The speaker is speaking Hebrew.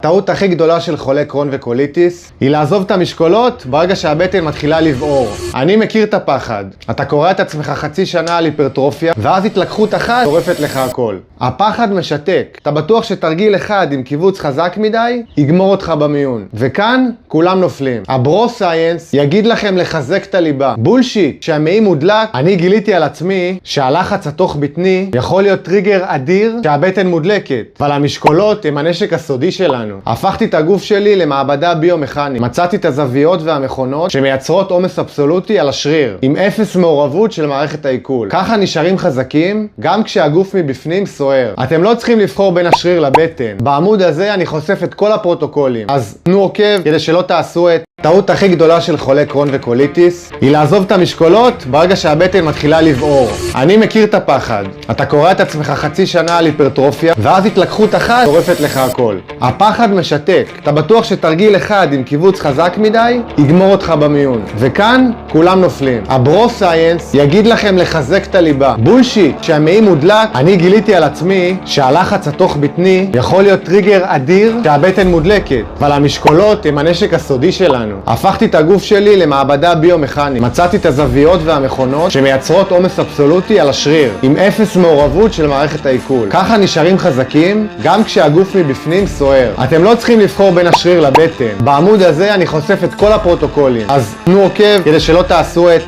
הטעות הכי גדולה של חולי קרון וקוליטיס היא לעזוב את המשקולות ברגע שהבטן מתחילה לבעור. אני מכיר את הפחד. אתה קורא את עצמך חצי שנה על היפרטרופיה ואז התלקחות אחת שורפת לך הכל. הפחד משתק. אתה בטוח שתרגיל אחד עם קיבוץ חזק מדי יגמור אותך במיון. וכאן כולם נופלים. הברו סייאנס יגיד לכם לחזק את הליבה. בולשיט. כשהמעי מודלק, אני גיליתי על עצמי שהלחץ התוך בטני יכול להיות טריגר אדיר שהבטן מודלקת. אבל המשקולות הם הנשק הסודי שלנו. הפכתי את הגוף שלי למעבדה ביומכנית. מצאתי את הזוויות והמכונות שמייצרות עומס אבסולוטי על השריר, עם אפס מעורבות של מערכת העיכול. ככה נשארים חזקים, גם כשהגוף מבפנים סוער. אתם לא צריכים לבחור בין השריר לבטן. בעמוד הזה אני חושף את כל הפרוטוקולים. אז תנו עוקב כדי שלא תעשו את הטעות הכי גדולה של חולי קרון וקוליטיס היא לעזוב את המשקולות ברגע שהבטן מתחילה לבעור. אני מכיר את הפחד. אתה קורא את עצמך חצי שנה על היפרטרופיה ואז התלקחות אחת שורפת לך הכל. הפחד משתק. אתה בטוח שתרגיל אחד עם קיבוץ חזק מדי יגמור אותך במיון. וכאן כולם נופלים. הברו סייאנס יגיד לכם לחזק את הליבה. בולשיט. כשהמעי מודלק, אני גיליתי על עצמי שהלחץ התוך בטני יכול להיות טריגר אדיר שהבטן מודלקת. אבל המשקולות הם הנשק הסודי שלנו. הפכתי את הגוף שלי למעבדה ביומכנית. מצאתי את הזוויות והמכונות שמייצרות עומס אבסולוטי על השריר, עם אפס מעורבות של מערכת העיכול. ככה נשארים חזקים, גם כשהגוף מבפנים סוער. אתם לא צריכים לבחור בין השריר לבטן. בעמוד הזה אני חושף את כל הפרוטוקולים. אז תנו עוקב כדי שלא תעשו את